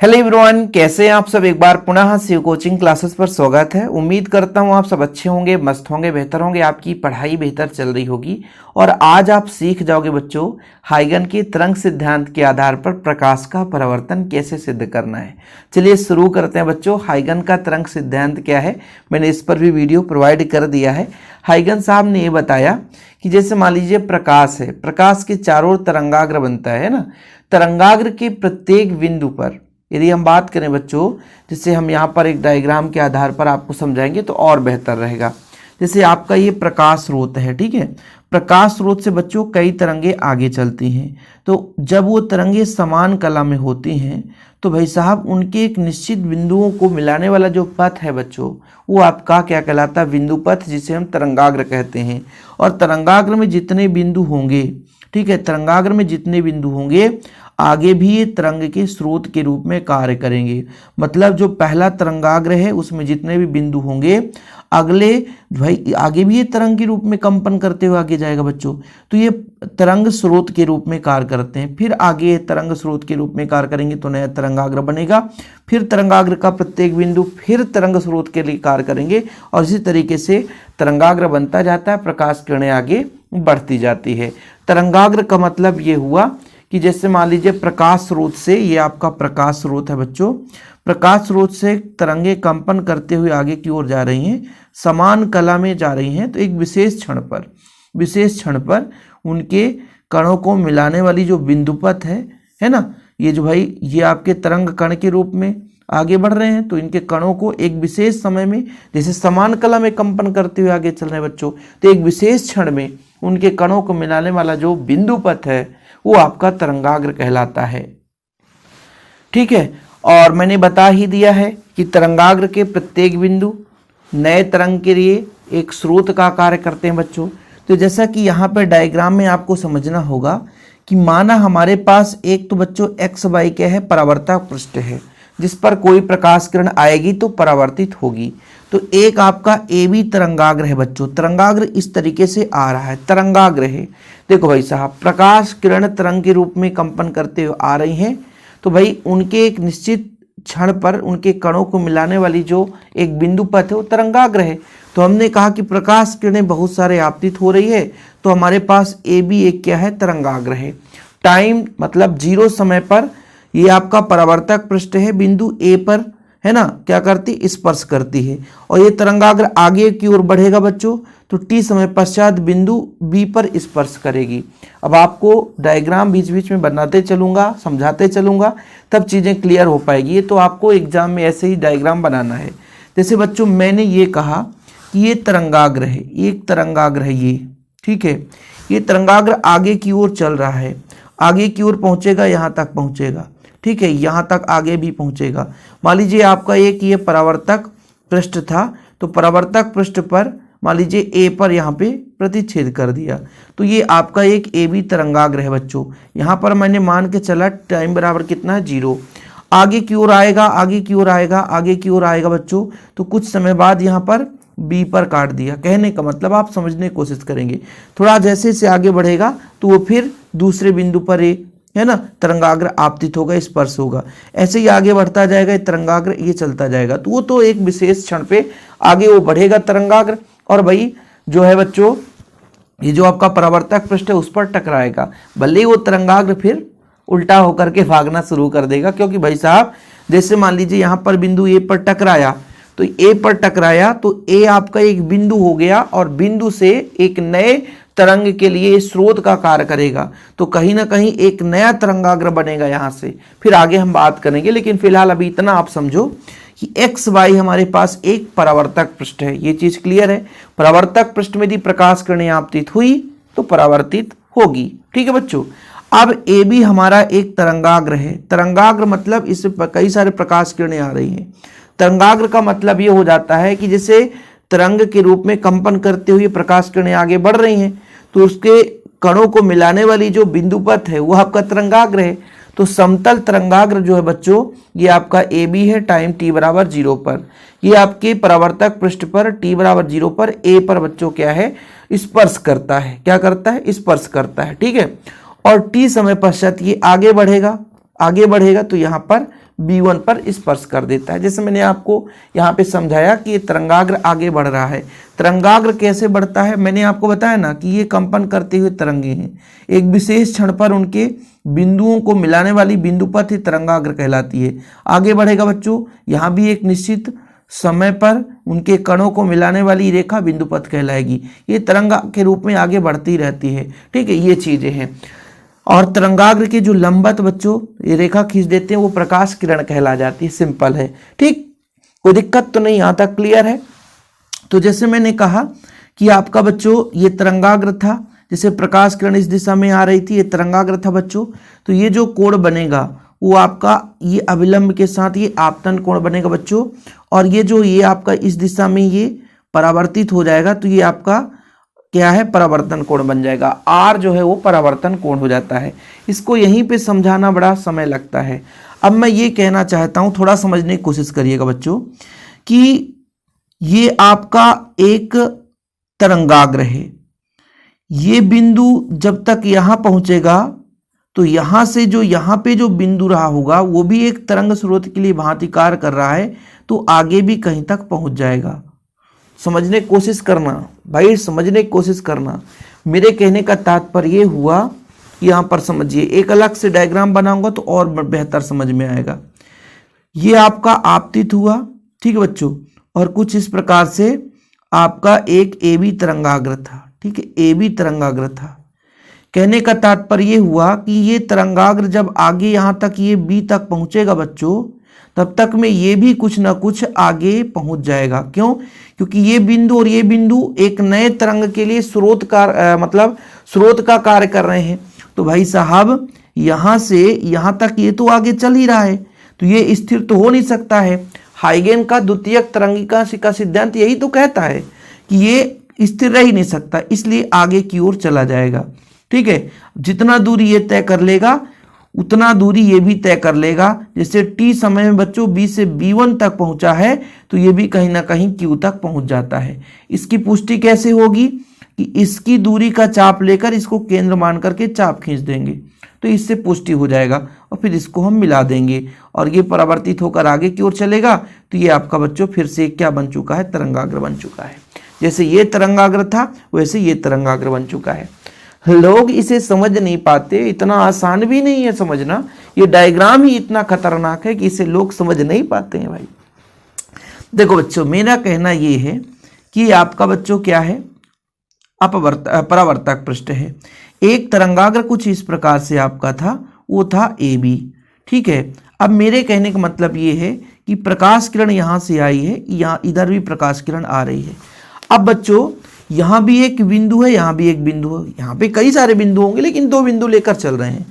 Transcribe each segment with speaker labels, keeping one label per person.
Speaker 1: Hello everyone, कैसे हैं आप सब। एक बार पुनः शिव कोचिंग क्लासेस पर स्वागत है। उम्मीद करता हूं आप सब अच्छे होंगे, मस्त होंगे, बेहतर होंगे, आपकी पढ़ाई बेहतर चल रही होगी। और आज आप सीख जाओगे बच्चों हाइगन के तरंग सिद्धांत के आधार पर प्रकाश का परावर्तन कैसे सिद्ध करना है। चलिए शुरू करते हैं बच्चों। हाइगन का तरंग सिद्धांत क्या है, मैंने इस पर भी वीडियो प्रोवाइड कर दिया है। हाइगन साहब ने ये बताया कि जैसे मान लीजिए प्रकाश है, प्रकाश के चारों ओर तरंगाग्र बनता है ना। तरंगाग्र के प्रत्येक बिंदु पर यदि हम बात करें बच्चों, जिससे हम यहाँ पर एक डायग्राम के आधार पर आपको समझाएंगे तो और बेहतर रहेगा। जैसे आपका ये प्रकाश स्रोत है, ठीक है। प्रकाश स्रोत से बच्चों कई तरंगे आगे चलती हैं। तो जब वो तरंगे समान कला में होती हैं तो भाई साहब उनके एक निश्चित बिंदुओं को मिलाने वाला जो पथ है बच्चों, वो आपका क्या कहलाता है, बिंदु पथ, जिसे हम तरंगाग्र कहते हैं। और तरंगाग्र में जितने बिंदु होंगे, ठीक है, तरंगाग्र में जितने बिंदु होंगे आगे भी ये तरंग के स्रोत के रूप में कार्य करेंगे। मतलब जो पहला तरंगाग्र है उसमें जितने भी बिंदु होंगे, अगले भाई आगे भी ये तरंग के रूप में कंपन करते हुए आगे जाएगा बच्चों। तो ये तरंग स्रोत के रूप में कार्य करते हैं। फिर आगे तरंग स्रोत के रूप में कार्य करेंगे तो नया तरंगाग्र बनेगा। फिर तरंगाग्र का प्रत्येक बिंदु फिर तरंग स्रोत के लिए कार्य करेंगे और इसी तरीके से तरंगाग्र बनता जाता है, प्रकाश किरणें आगे बढ़ती जाती है। तरंगाग्र का मतलब ये हुआ कि जैसे मान लीजिए प्रकाश स्रोत से, ये आपका प्रकाश स्रोत है बच्चों, प्रकाश स्रोत से तरंगे कंपन करते हुए आगे की ओर जा रही हैं, समान कला में जा रही हैं। तो एक विशेष क्षण पर उनके कणों को मिलाने वाली जो बिंदुपथ है ना, ये जो भाई ये आपके तरंग कण के रूप में आगे बढ़ रहे हैं, तो इनके कणों को एक विशेष समय में, जैसे समान कला में कंपन करते हुए आगे चल रहे हैं बच्चों, तो एक विशेष क्षण में उनके कणों को मिलाने वाला जो बिंदुपथ है वो आपका तरंगाग्र कहलाता है, ठीक है। और मैंने बता ही दिया है कि तरंगाग्र के प्रत्येक बिंदु नए तरंग के लिए एक स्रोत का कार्य करते हैं बच्चों। तो जैसा कि यहाँ पर डायग्राम में आपको समझना होगा कि माना हमारे पास एक तो बच्चों एक्स वाई क्या है, परावर्तक पृष्ठ है, जिस पर कोई प्रकाश किरण आएगी तो परावर्तित होगी। तो एक आपका ए बी तरंगाग्र है बच्चों। तरंगाग्र इस तरीके से आ रहा है, तरंगाग्र है। देखो भाई साहब, प्रकाश किरण तरंग के रूप में कंपन करते हुए आ रही हैं, तो भाई उनके एक निश्चित क्षण पर उनके कणों को मिलाने वाली जो एक बिंदु पथ है वो तरंगाग्र है। तो हमने कहा कि प्रकाश किरणें बहुत सारे आपतित हो रही है, तो हमारे पास ए बी एक क्या है, तरंगाग्र है। टाइम मतलब 0 समय पर ये आपका परावर्तक पृष्ठ है, बिंदु ए पर है ना, क्या करती, स्पर्श करती है। और ये तरंगाग्र आगे की ओर बढ़ेगा बच्चों, तो टी समय पश्चात बिंदु बी पर स्पर्श करेगी। अब आपको डायग्राम बीच बीच में बनाते चलूंगा, समझाते चलूंगा, तब चीज़ें क्लियर हो पाएगी। ये तो आपको एग्जाम में ऐसे ही डायग्राम बनाना है। जैसे बच्चों मैंने ये कहा कि ये तरंगाग्र है, एक तरंगाग्र है ये, ठीक है। ये तरंगाग्र आगे की ओर चल रहा है, आगे की ओर पहुंचेगा, यहाँ तक पहुंचेगा, ठीक है, यहाँ तक आगे भी पहुंचेगा। मान लीजिए आपका एक ये परावर्तक पृष्ठ था, तो परावर्तक पृष्ठ पर मान लीजिए ए पर यहाँ पे प्रतिच्छेद कर दिया, तो ये आपका एक ए बी तरंगाग्र है बच्चों। यहाँ पर मैंने मान के चला टाइम बराबर कितना है, 0। आगे की ओर आएगा, आगे की ओर आएगा, आगे की ओर आएगा बच्चों, तो कुछ समय बाद यहाँ पर बी पर काट दिया। कहने का मतलब आप समझने की कोशिश करेंगे, थोड़ा जैसे से आगे बढ़ेगा तो वो फिर दूसरे बिंदु पर ए है ना तरंगाग्र आपतित होगा, स्पर्श होगा। ऐसे ही आगे बढ़ता जाएगा तरंगाग्र, ये चलता जाएगा। तो वो तो एक विशेष क्षण पे आगे वो बढ़ेगा तरंगाग्र, और भाई जो है बच्चों ये जो आपका परावर्तक पृष्ठ है उस पर टकराएगा। भले ही वो तरंगाग्र फिर उल्टा होकर के भागना शुरू कर देगा, क्योंकि भाई साहब जैसे मान लीजिए यहाँ पर बिंदु ए पर टकराया, तो ए पर टकराया तो ए आपका एक बिंदु हो गया, और बिंदु से एक नए तरंग के लिए स्रोत का कार्य करेगा। तो कहीं ना कहीं एक नया तरंगाग्र बनेगा यहाँ से, फिर आगे हम बात करेंगे। लेकिन फिलहाल अभी इतना आप समझो कि एक्स वाई हमारे पास एक परावर्तक पृष्ठ है, ये चीज क्लियर है। परावर्तक पृष्ठ में यदि प्रकाश किरणें आपतित हुई तो परावर्तित होगी, ठीक है बच्चों। अब ए बी हमारा एक तरंगाग्र है। तरंगाग्र मतलब इससे कई सारे प्रकाश किरणें आ रही हैं। तरंगाग्र का मतलब ये हो जाता है कि जैसे तरंग के रूप में कंपन करते हुए प्रकाश किरणें आगे बढ़ रही हैं, तो उसके कणों को मिलाने वाली जो बिंदुपथ है वो आपका तरंगाग्र है। तो समतल तरंगाग्र जो है बच्चों ये आपका ए बी है, टाइम टी बराबर 0 पर। ये आपके परावर्तक पृष्ठ पर टी बराबर 0 पर ए पर बच्चों क्या है, स्पर्श करता है। क्या करता है, स्पर्श करता है, ठीक है। और टी समय पश्चात ये आगे बढ़ेगा, आगे बढ़ेगा तो यहाँ पर B1 पर स्पर्श कर देता है। जैसे मैंने आपको यहाँ पे समझाया कि ये तरंगाग्र आगे बढ़ रहा है। तरंगाग्र कैसे बढ़ता है, मैंने आपको बताया ना कि ये कंपन करते हुए तरंगे हैं। एक विशेष क्षण पर उनके बिंदुओं को मिलाने वाली बिंदु पथ ही तरंगाग्र कहलाती है। आगे बढ़ेगा बच्चों, यहाँ भी एक निश्चित समय पर उनके कणों को मिलाने वाली रेखा बिंदु पथ कहलाएगी। ये तरंगा के रूप में आगे बढ़ती रहती है। ठीक है, ये चीजें हैं। और तरंगाग्र के जो लंबवत बच्चों ये रेखा खींच देते हैं वो प्रकाश किरण कहला जाती है। सिंपल है, ठीक, कोई दिक्कत तो नहीं, यहाँ तक क्लियर है। तो जैसे मैंने कहा कि आपका बच्चों ये तरंगाग्र था, जैसे प्रकाश किरण इस दिशा में आ रही थी, ये तरंगाग्र था बच्चों। तो ये जो कोण बनेगा वो आपका ये अविलंब के साथ ये आपतन कोण बनेगा बच्चों। और ये जो ये आपका इस दिशा में ये परावर्तित हो जाएगा तो ये आपका क्या है, परावर्तन कोण बन जाएगा। आर जो है वो परावर्तन कोण हो जाता है। इसको यहीं पे समझाना बड़ा समय लगता है। अब मैं ये कहना चाहता हूँ, थोड़ा समझने की कोशिश करिएगा बच्चों, कि ये आपका एक तरंगाग्र है। ये बिंदु जब तक यहाँ पहुँचेगा तो यहाँ से जो यहाँ पे जो बिंदु रहा होगा वो भी एक तरंग स्रोत के लिए भांति कार्य कर रहा है, तो आगे भी कहीं तक पहुँच जाएगा। समझने की कोशिश करना भाई, समझने की कोशिश करना। मेरे कहने का तात्पर्य ये हुआ कि यहाँ पर समझिए, एक अलग से डायग्राम बनाऊंगा तो और बेहतर समझ में आएगा। ये आपका आपतित हुआ, ठीक है बच्चों, और कुछ इस प्रकार से आपका एक AB तरंगाग्र था। ठीक है, AB तरंगाग्र था। कहने का तात्पर्य ये हुआ कि ये तरंगाग्र जब आगे यहाँ तक ये B तक पहुँचेगा बच्चों, तब तक में ये भी कुछ ना कुछ आगे पहुँच जाएगा। क्यों? क्योंकि ये बिंदु और ये बिंदु एक नए तरंग के लिए स्रोत का मतलब स्रोत का कार्य कर रहे हैं। तो भाई साहब यहाँ से यहाँ तक ये तो आगे चल ही रहा है, तो ये स्थिर तो हो नहीं सकता है। हाइगेन का द्वितीयक तरंगिका का सिद्धांत यही तो कहता है कि ये स्थिर रह ही नहीं सकता, इसलिए आगे की ओर चला जाएगा। ठीक है, जितना दूरी ये तय कर लेगा उतना दूरी ये भी तय कर लेगा। जैसे t समय में बच्चों B से B1 तक पहुंचा है तो ये भी कहीं ना कहीं Q तक पहुंच जाता है। इसकी पुष्टि कैसे होगी कि इसकी दूरी का चाप लेकर इसको केंद्र मान करके चाप खींच देंगे तो इससे पुष्टि हो जाएगा, और फिर इसको हम मिला देंगे और ये परावर्तित होकर आगे की ओर चलेगा। तो ये आपका बच्चों फिर से क्या बन चुका है, तरंगाग्र बन चुका है। जैसे ये तरंगाग्र था वैसे ये तरंगाग्र बन चुका है। लोग इसे समझ नहीं पाते, इतना आसान भी नहीं है समझना। ये डायग्राम ही इतना खतरनाक है कि इसे लोग समझ नहीं पाते हैं भाई। देखो बच्चों, मेरा कहना ये है कि आपका बच्चों क्या है, परावर्तक पृष्ठ है। एक तरंगाग्र कुछ इस प्रकार से आपका था, वो था AB। ठीक है, अब मेरे कहने का मतलब ये है कि प्रकाश किरण यहाँ से आई है, यहाँ इधर भी प्रकाश किरण आ रही है। अब बच्चों यहाँ भी एक बिंदु है, यहाँ भी एक बिंदु है, यहाँ पे कई सारे बिंदु होंगे लेकिन दो बिंदु लेकर चल रहे हैं,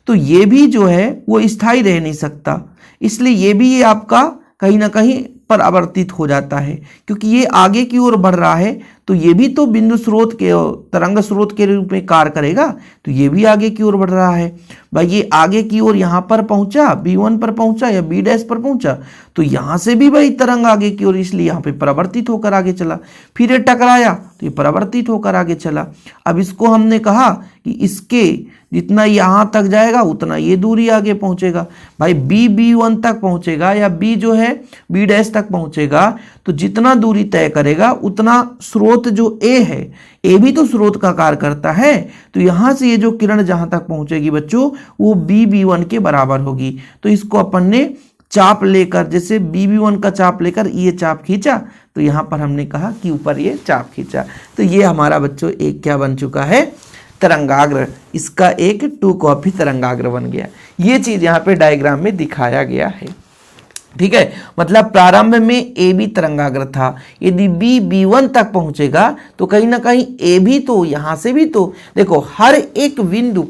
Speaker 1: तो ये भी जो है वो स्थायी रह नहीं सकता। इसलिए ये भी ये आपका कहीं ना कहीं परावर्तित हो जाता है, क्योंकि ये आगे की ओर बढ़ रहा है तो ये भी तो बिंदु स्रोत के तरंग स्रोत के रूप में कार्य करेगा, तो ये भी आगे की ओर बढ़ रहा है। भाई ये आगे की ओर यहाँ पर पहुंचा, B1 पर पहुंचा या B' पर पहुंचा, तो यहाँ से भी भाई तरंग आगे की ओर, इसलिए यहाँ पे परावर्तित होकर आगे चला। फिर ये टकराया तो ये परावर्तित होकर आगे चला। अब इसको हमने कहा कि इसके जितना यहाँ तक जाएगा उतना ये दूरी आगे पहुंचेगा। भाई B1 तक पहुंचेगा या B जो है B' तक पहुंचेगा, तो जितना दूरी तय करेगा उतना स्रोत जो A है, A भी तो स्रोत का कार्य करता है, तो यहाँ से ये जो किरण जहाँ तक पहुंचेगी बच्चों वो B1 के बराबर होगी। तो इसको अपन ने चाप लेकर, जैसे B1 का चाप लेकर ये चाप खींचा, तो यहाँ पर हमने कहा कि ऊपर ये चाप खींचा, तो ये हमारा बच्चों एक क्या बन चुका है, तरंगाग्र। इसका एक 2 कॉपी तरंगाग्र बन गया। ये चीज यहाँ पे डायग्राम में दिखाया गया है। ठीक है, मतलब प्रारंभ में AB तरंगाग्र था, यदि B1 तक पहुंचेगा तो कहीं ना कहीं A भी तो यहाँ से भी तो देखो हर एक बिंदु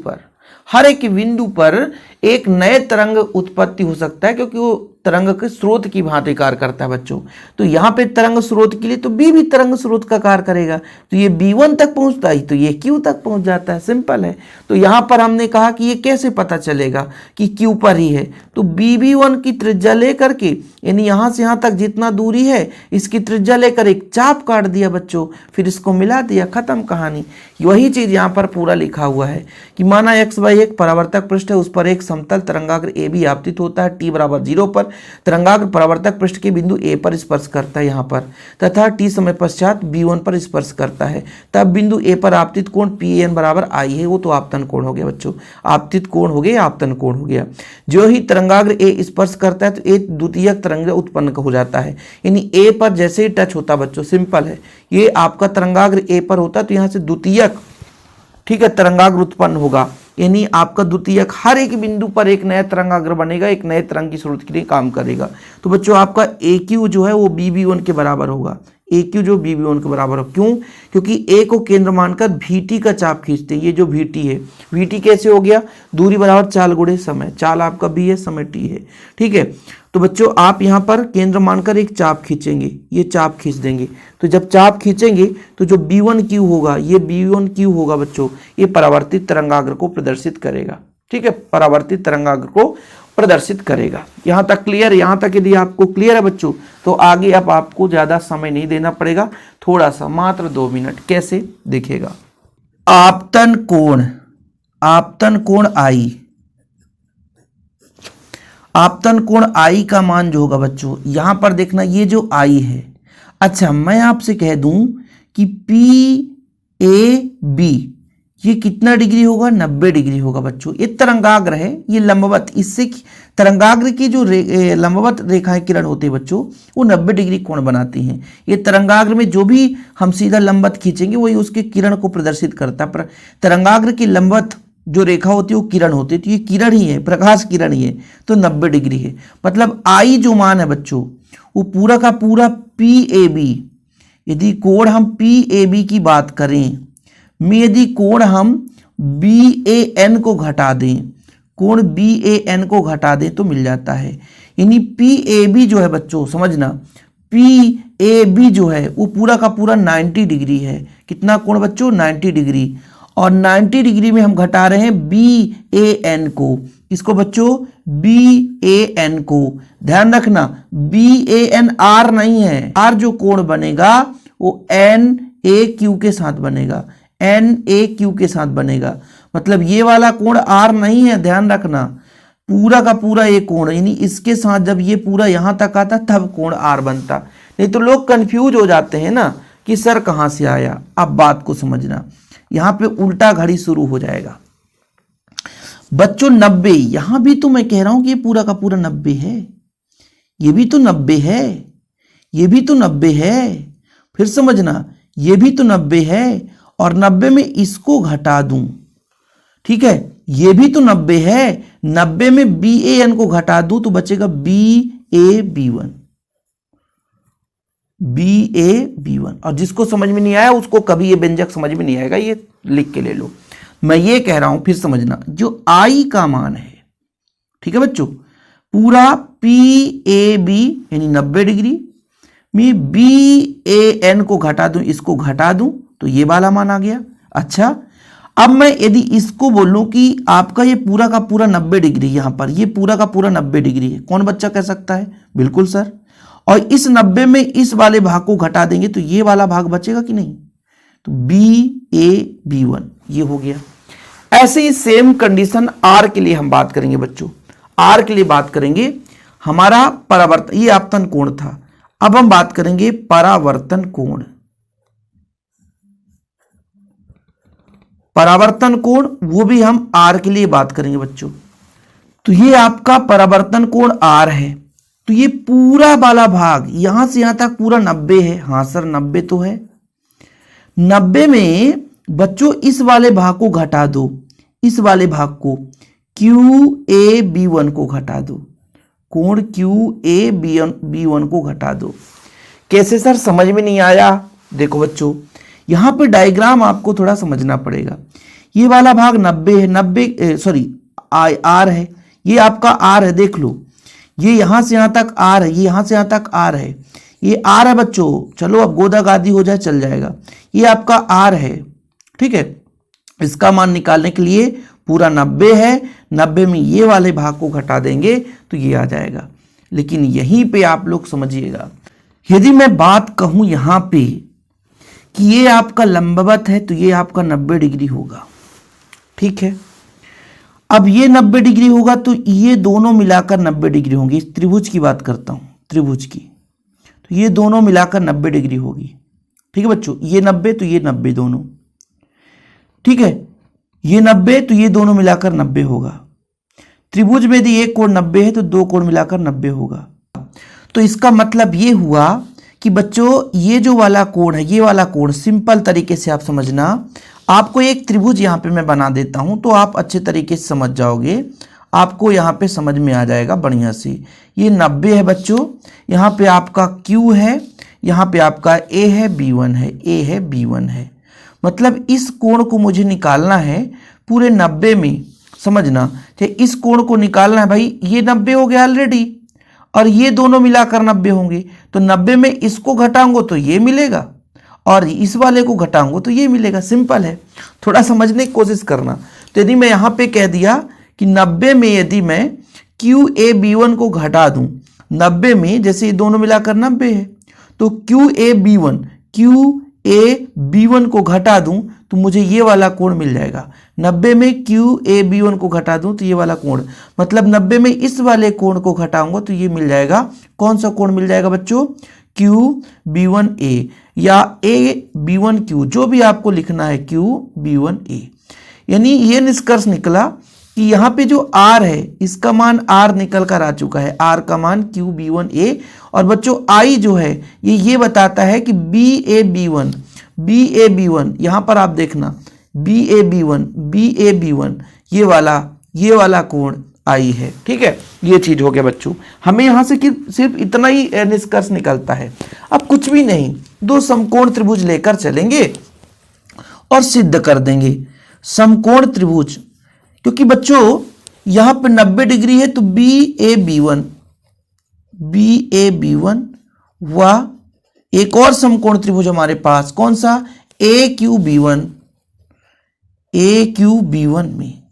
Speaker 1: पर एक नए तरंग उत्पत्ति हो सकता है, क्योंकि वो तरंग के स्रोत की भांति कार्य करता है बच्चों। तो यहाँ पे तरंग स्रोत के लिए तो बी भी तरंग स्रोत का कार्य करेगा। तो ये B1 तक पहुँचता है तो ये Q तक पहुँच जाता है, सिंपल है। तो यहाँ पर हमने कहा कि ये कैसे पता चलेगा कि Q पर ही है, तो BB1 की त्रिज्या लेकर के, यानी यहाँ से यहाँ तक जितना दूरी है इसकी त्रिज्या लेकर एक चाप काट दिया बच्चों, फिर इसको मिला दिया, खत्म कहानी। वही चीज यहाँ पर पूरा लिखा हुआ है कि माना x/1 परावर्तक पृष्ठ है, उस पर एक समतल तरंगाग्र AB आपतित होता है, t बराबर 0 पर तरंगाग्र परावर्तक पृष्ठ के बिंदु A पर स्पर्श करता है यहाँ पर, तथा t समय पश्चात B1 पर स्पर्श करता है, तब बिंदु A पर आपतित कोण PN बराबर I है। वो तो आपतन कोण हो गया बच्चों, आपतित कोण हो गया, आपतन कोण हो गया। जो ही तरंगाग्र A स्पर्श करता है तो एक द्वितीयक तरंग उत्पन्न हो जाता है, यानी A पर जैसे ही टच होता बच्चों, सिंपल है, ये आपका तरंगाग्र A पर होता है तो यहाँ से द्वितीयक, ठीक है, तरंगाग्र उत्पन्न होगा, यानी आपका द्वितीयक हर एक बिंदु पर एक नया तरंगाग्र बनेगा, एक नए तरंग की स्रोत के लिए काम करेगा। तो बच्चों आपका AQ जो है वो BB1 के बराबर होगा, AQ जो BB1 के बराबर हो। क्यों? क्योंकि A को केंद्र मानकर VT का चाप खींचते हैं। ये जो VT है, VT कैसे हो गया? दूरी बराबर चाल गुणे समय, चाल आपका B है, समय T है, ठीक है। तो बच्चों आप यहाँ पर केंद्र मानकर एक चाप खींचेंगे, ये चाप खींच देंगे। तो जब चाप खींचेंगे तो जो B1Q होगा, ये B1Q होगा बच्चों, ये परावर्तित तरंगाग्र को प्रदर्शित करेगा, ठीक है, परावर्तित तरंगाग्र को प्रदर्शित करेगा। यहाँ तक क्लियर? यहाँ तक यदि आपको क्लियर है बच्चों तो आगे अब आपको ज़्यादा समय नहीं देना पड़ेगा, थोड़ा सा मात्र 2 मिनट। कैसे देखिएगा, आपतन कोण, आपतन कोण I, आपतन कोण I का मान जो होगा बच्चों, यहां पर देखना ये जो I है, अच्छा मैं आपसे कह दूं कि PAB ये कितना डिग्री होगा? 90 डिग्री होगा बच्चों। ये तरंगाग्र है, ये लंबवत, इससे तरंगाग्र की जो लंबवत रेखाएं किरण होती है बच्चों वो 90 डिग्री कोण बनाती हैं। ये तरंगाग्र में जो भी हम सीधा लंबवत खींचेंगे वही उसके किरण को प्रदर्शित करता है। पर तरंगाग्र की लंबवत जो रेखा होती है वो किरण होती है, तो ये किरण ही है, प्रकाश किरण ही है, तो 90 डिग्री है। मतलब I जो मान है बच्चों वो पूरा का पूरा PAB, यदि कोण हम PAB की बात करें में यदि कोण हम BAN को घटा दें, कोण BAN को घटा दें तो मिल जाता है। यानी PAB जो है बच्चों, समझना, PAB जो है वो पूरा का पूरा 90 डिग्री है। कितना कोण बच्चों? 90 डिग्री। और 90 डिग्री में हम घटा रहे हैं BAN को, इसको बच्चों BAN को, ध्यान रखना BAN R नहीं है, R जो कोण बनेगा वो NAQ के साथ बनेगा, NAQ के साथ बनेगा। मतलब ये वाला कोण R नहीं है, ध्यान रखना, पूरा का पूरा ये कोण, यानी इसके साथ जब ये पूरा यहां तक आता तब कोण R बनता। नहीं तो लोग कंफ्यूज हो जाते हैं ना कि सर कहां से आया। अब बात को समझना, यहां पे उल्टा घड़ी शुरू हो जाएगा बच्चों। 90, यहां भी तो मैं कह रहा हूं कि ये पूरा का पूरा 90 है, ये भी तो 90 है, ये भी तो 90 है, फिर समझना ये भी तो 90 है, और 90 में इसको घटा दूं, ठीक है, ये भी तो 90 है, 90 में BAN को घटा दूं तो बचेगा BAB1, BAB1। और जिसको समझ में नहीं आया उसको कभी ये व्यंजक समझ में नहीं आएगा, ये लिख के ले लो। मैं ये कह रहा हूं, फिर समझना, जो I का मान है, ठीक है बच्चों, पूरा PAB यानी 90 डिग्री में BAN को घटा दूं, इसको घटा दूं तो ये वाला मान आ गया। अच्छा, अब मैं यदि इसको बोलूं कि आपका ये पूरा का पूरा 90 डिग्री, यहां पर ये पूरा का पूरा 90 डिग्री है, कौन बच्चा कह सकता है? बिल्कुल सर। और इस 90 में इस वाले भाग को घटा देंगे तो ये वाला भाग बचेगा कि नहीं? तो BAB1 ये हो गया। ऐसे ही सेम कंडीशन R के लिए हम बात करेंगे बच्चों। R के लिए बात करेंगे, हमारा परावर्तन, ये आपतन कोण था, अब हम बात करेंगे परावर्तन कोण। परावर्तन कोण वो भी हम R के लिए बात करेंगे बच्चों। तो ये आपका परावर्तन कोण R है, तो ये पूरा वाला भाग यहां से यहां तक पूरा 90 है। हां सर 90 तो है, 90 में बच्चों इस वाले भाग को घटा दो, इस वाले भाग को QAB1 को घटा दो, कोण QAB1 को घटा दो। कैसे सर? समझ में नहीं आया? देखो बच्चों, यहां पे डायग्राम आपको थोड़ा समझना पड़ेगा। ये वाला भाग 90 है, 90 सॉरी R है, ये आपका R है, देख लो ये यहां से यहां तक आर है, ये यहां से यहां तक आर है, ये आर है बच्चों। चलो अब गोदा गादी हो जाए चल जाएगा। ये आपका आर है, ठीक है। इसका मान निकालने के लिए पूरा 90 है, 90 में ये वाले भाग को घटा देंगे तो ये आ जाएगा। लेकिन यहीं पे आप लोग समझिएगा, यदि मैं बात कहूं यहां पे कि ये आपका लंबवत है तो ये आपका 90 डिग्री होगा, ठीक है। अब ये 90 डिग्री होगा तो ये दोनों मिलाकर 90 डिग्री होंगी। इस त्रिभुज की बात करता हूं, त्रिभुज की, तो ये दोनों मिलाकर 90 डिग्री होगी, ठीक है बच्चों। ये 90 तो ये 90 दोनों, ठीक है। ये 90 तो ये दोनों मिलाकर 90 होगा। त्रिभुज में यदि एक कोण 90 है तो दो कोण मिलाकर 90 होगा। तो इसका मतलब ये हुआ कि बच्चों ये जो वाला कोण है, ये वाला कोण सिंपल तरीके से आप समझना। आपको एक त्रिभुज यहाँ पे मैं बना देता हूँ तो आप अच्छे तरीके से समझ जाओगे, आपको यहाँ पे समझ में आ जाएगा बढ़िया से। ये 90 है बच्चों, यहाँ पे आपका Q है, यहाँ पे आपका A है, B1 है, A है, B1 है। मतलब इस कोण को मुझे निकालना है पूरे 90 में, समझना। इस कोण को निकालना है भाई, ये 90 हो गया ऑलरेडी और ये दोनों मिलाकर 90 होंगे। तो 90 में इसको घटाऊंगा तो ये मिलेगा और इस वाले को घटाऊंगा तो ये मिलेगा। सिंपल है, थोड़ा समझने की कोशिश करना। तो यदि मैं यहाँ पे कह दिया कि 90 में यदि मैं QAB1 को घटा दूं, 90 में जैसे ये दोनों मिलाकर 90 है तो QAB1 को घटा दूं तो मुझे ये वाला कोण मिल जाएगा। 90 में QAB1 को घटा दूं तो ये वाला कोण, मतलब 90 में इस वाले कोण को घटाऊंगा तो ये मिल जाएगा। कौन सा कोण मिल जाएगा बच्चों? QB1A या AB1Q, जो भी आपको लिखना है, QB1A। यानी ये निष्कर्ष निकला कि यहाँ पे जो R है इसका मान R निकल कर आ चुका है, R का मान QB1A। और बच्चों I जो है ये बताता है कि BAB1 यहाँ पर आप देखना BAB1 ये वाला कोण I है, ठीक है। ये चीज हो गया बच्चों। हमें यहाँ से सिर्फ इतना ही निष्कर्ष निकलता है। अब कुछ भी नहीं, दो समकोण त्रिभुज लेकर चलेंगे और सिद्ध कर देंगे समकोण त्रिभुज। क्योंकि बच्चों यहां पे 90 डिग्री है तो BAB1 व एक और समकोण त्रिभुज हमारे पास, कौन सा? AQB1 में।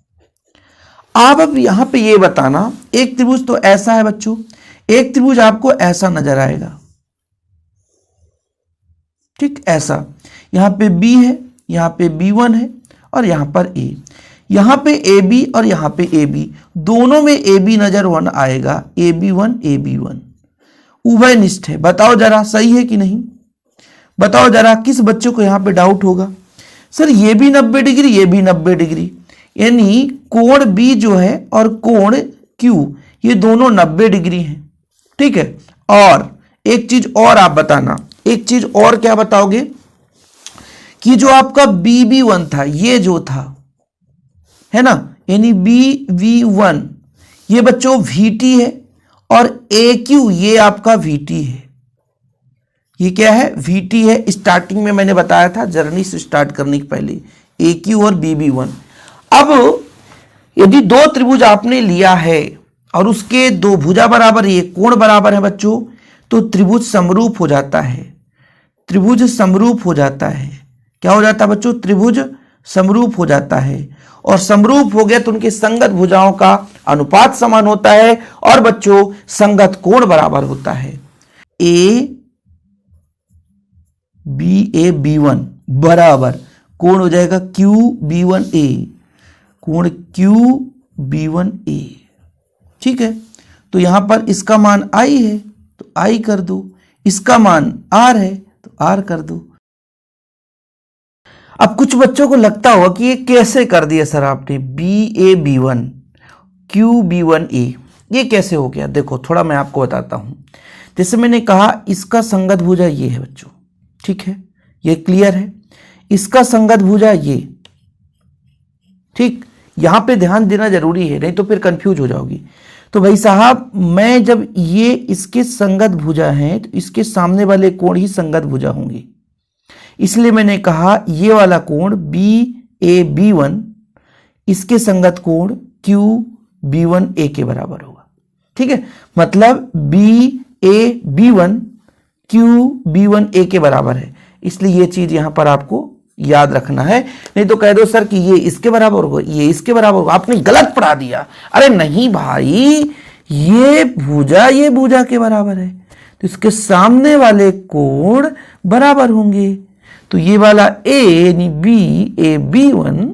Speaker 1: अब यहां पे ये बताना, एक त्रिभुज तो ऐसा है बच्चों, एक त्रिभुज आपको ऐसा नजर आएगा, ठीक, ऐसा। यहां पे B है, यहां पे B1 है और यहां पर A। यहां पे AB और यहां पे AB, दोनों में AB नजर 1 आएगा, AB1 उभयनिष्ठ है। बताओ जरा सही है कि नहीं? बताओ जरा किस बच्चे को यहां पे डाउट होगा? सर ये भी 90 डिग्री, ये भी 90 डिग्री, यानी कोण B जो है और कोण Q ये दोनों 90 डिग्री हैं, ठीक है। और एक चीज और आप बताना, एक चीज और क्या बताओगे कि जो आपका BB1 था, ये जो था, है ना, यानी BV1 ये बच्चों VT है और AQ ये आपका VT है। ये क्या है? VT है। स्टार्टिंग में मैंने बताया था जर्नी से स्टार्ट करने के पहले, AQ और BB1। अब यदि दो त्रिभुज आपने लिया है और उसके दो भुजा बराबर, ये कोण बराबर है बच्चों, तो त्रिभुज समरूप हो जाता है। त्रिभुज समरूप हो जाता है। क्या हो जाता है बच्चों? त्रिभुज समरूप हो जाता है। और समरूप हो गया तो उनके संगत भुजाओं का अनुपात समान होता है और बच्चों संगत कोण बराबर होता है। BAB1 बराबर कोण हो जाएगा QB1A, कोण QB1A, ठीक है। तो यहां पर इसका मान I है तो I कर दो, इसका मान R है तो R कर दो। अब कुछ बच्चों को लगता होगा कि ये कैसे कर दिया सर आपने, BAB1 QB1A, ये कैसे हो गया? देखो थोड़ा मैं आपको बताता हूं। जैसे मैंने कहा इसका संगत भुजा ये है बच्चों, ठीक है, ये क्लियर है। इसका संगत भुजा ये, ठीक, यहां पे ध्यान देना जरूरी है, नहीं तो फिर कंफ्यूज हो जाओगी। तो भाई साहब मैं जब ये इसके संगत भुजा हैं तो इसके सामने वाले कोण ही संगत भुजा होंगे, इसलिए मैंने कहा ये वाला कोण BAB1 इसके संगत कोण QB1A के बराबर होगा। ठीक है, मतलब BA_B1 QB1A के बराबर है, इसलिए ये चीज यहां पर आपको याद रखना है। नहीं तो कह दो सर कि ये इसके बराबर होगा, ये इसके बराबर होगा, आपने गलत पढ़ा दिया। अरे नहीं भाई, ये भुजा के बराबर है, तो इसके सामने वाले कोण बराबर होंगे। तो ये वाला A यानी BA_B1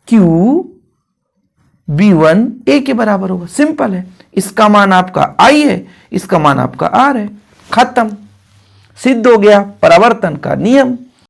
Speaker 1: QB1A के बराबर होगा। सिंपल है, इसका मान आपका I है, इसका मान आपका R है, खत्म, सिद्ध हो गया परावर्तन का नियम।